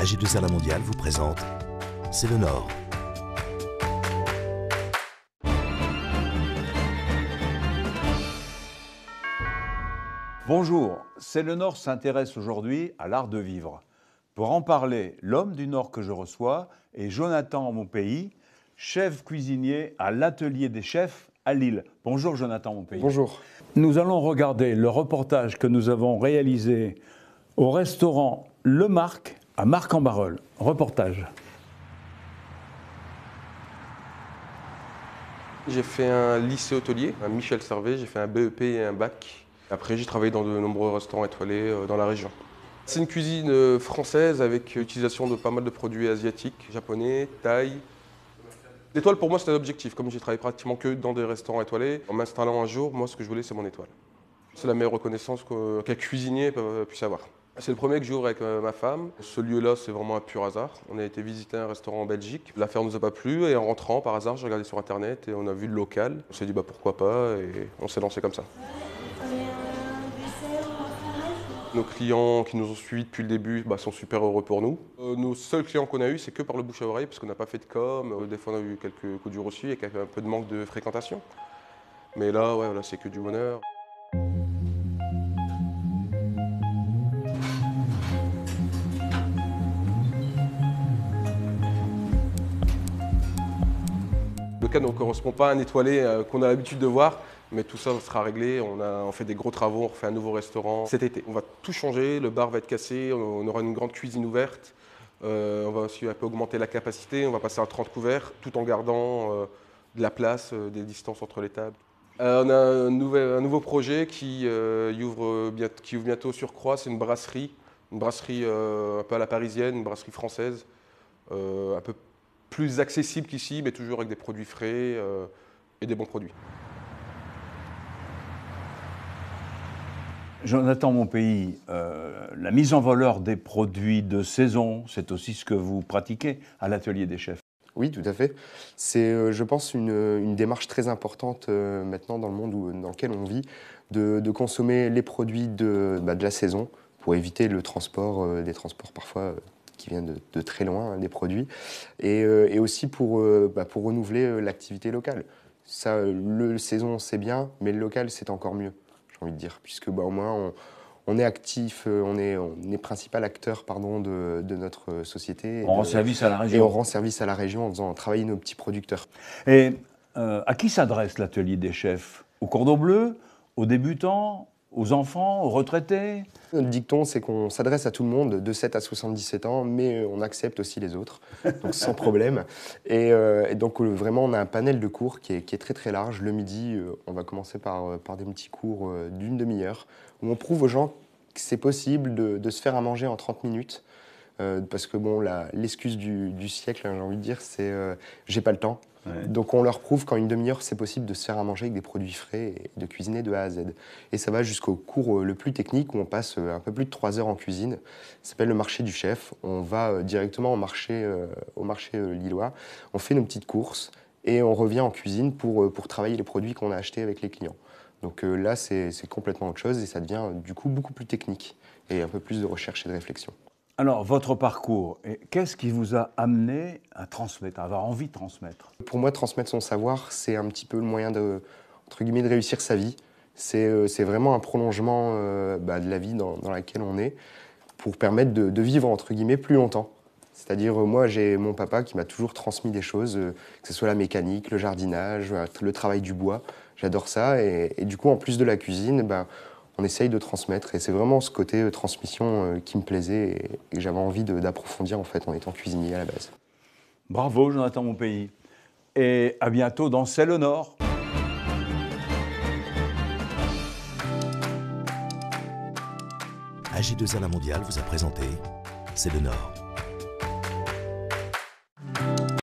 AG2R La Mondiale vous présente C'est le Nord. Bonjour, C'est le Nord s'intéresse aujourd'hui à l'art de vivre. Pour en parler, l'homme du Nord que je reçois est Jonathan Monpeilly, chef cuisinier à l'Atelier des Chefs à Lille. Bonjour Jonathan Monpeilly. Bonjour. Nous allons regarder le reportage que nous avons réalisé au restaurant Le Marc à Marc-en-Barœul. Reportage. J'ai fait un lycée hôtelier, un Michel Servet, j'ai fait un BEP et un bac. Après, j'ai travaillé dans de nombreux restaurants étoilés dans la région. C'est une cuisine française avec l'utilisation de pas mal de produits asiatiques, japonais, thaï. L'étoile pour moi c'est un objectif, comme j'ai travaillé pratiquement que dans des restaurants étoilés. En m'installant un jour, moi ce que je voulais c'est mon étoile. C'est la meilleure reconnaissance qu'un cuisinier puisse avoir. C'est le premier que j'ouvre avec ma femme. Ce lieu-là, c'est vraiment un pur hasard. On a été visiter un restaurant en Belgique. L'affaire ne nous a pas plu et en rentrant, par hasard, j'ai regardé sur Internet et on a vu le local. On s'est dit pourquoi pas et on s'est lancé comme ça. Nos clients qui nous ont suivis depuis le début sont super heureux pour nous. Nos seuls clients qu'on a eus, c'est que par le bouche à oreille parce qu'on n'a pas fait de com. Des fois, on a eu quelques coups durs reçus et un peu de manque de fréquentation. Mais là, ouais, c'est que du bonheur. Le cas ne correspond pas à un étoilé qu'on a l'habitude de voir, mais tout ça sera réglé. On fait des gros travaux, on refait un nouveau restaurant cet été. On va tout changer, le bar va être cassé, on aura une grande cuisine ouverte. On va aussi un peu augmenter la capacité, on va passer à 30 couverts, tout en gardant de la place, des distances entre les tables. On a un nouveau projet qui ouvre bientôt sur Croix, c'est une brasserie un peu à la parisienne, une brasserie française, un peu plus accessible qu'ici, mais toujours avec des produits frais et des bons produits. Jonathan Monpeilly, la mise en valeur des produits de saison, c'est aussi ce que vous pratiquez à l'Atelier des Chefs. Oui, tout à fait. C'est, je pense, une démarche très importante maintenant dans le monde dans lequel on vit, de consommer les produits de la saison pour éviter le transport, des transports parfois qui viennent de très loin, les produits, et aussi pour renouveler l'activité locale. Ça, le saison, c'est bien, mais le local, c'est encore mieux, j'ai envie de dire, puisque au moins, on est actif, on est principal acteur de notre société. On rend service à la région. Et on rend service à la région en faisant travailler nos petits producteurs. Et à qui s'adresse l'Atelier des Chefs? Aux cordons bleus? Aux débutants? Aux enfants? Aux retraités? Notre dicton, c'est qu'on s'adresse à tout le monde de 7 à 77 ans, mais on accepte aussi les autres, donc sans problème. Et donc vraiment, on a un panel de cours qui est très très large. Le midi, on va commencer par des petits cours d'une demi-heure, où on prouve aux gens que c'est possible de se faire à manger en 30 minutes. Parce que l'excuse du siècle, j'ai envie de dire, c'est j'ai pas le temps. Ouais. Donc on leur prouve qu'en une demi-heure, c'est possible de se faire à manger avec des produits frais et de cuisiner de A à Z. Et ça va jusqu'au cours le plus technique où on passe un peu plus de 3 heures en cuisine. Ça s'appelle le marché du chef. On va directement au marché lillois. On fait nos petites courses et on revient en cuisine pour travailler les produits qu'on a achetés avec les clients. Donc là, c'est complètement autre chose et ça devient du coup beaucoup plus technique et un peu plus de recherche et de réflexion. Alors, votre parcours, qu'est-ce qui vous a amené à transmettre, à avoir envie de transmettre? Pour moi, transmettre son savoir, c'est un petit peu le moyen de réussir sa vie. C'est vraiment un prolongement de la vie dans laquelle on est pour permettre de vivre, entre guillemets, plus longtemps. C'est-à-dire, moi, j'ai mon papa qui m'a toujours transmis des choses, que ce soit la mécanique, le jardinage, le travail du bois. J'adore ça. Et du coup, en plus de la cuisine, on essaye de transmettre. Et c'est vraiment ce côté transmission qui me plaisait et que j'avais envie d'approfondir en fait, en étant cuisinier à la base. Bravo, Jonathan Monpeilly. Et à bientôt dans C'est le Nord. AG2R La Mondiale vous a présenté C'est le Nord.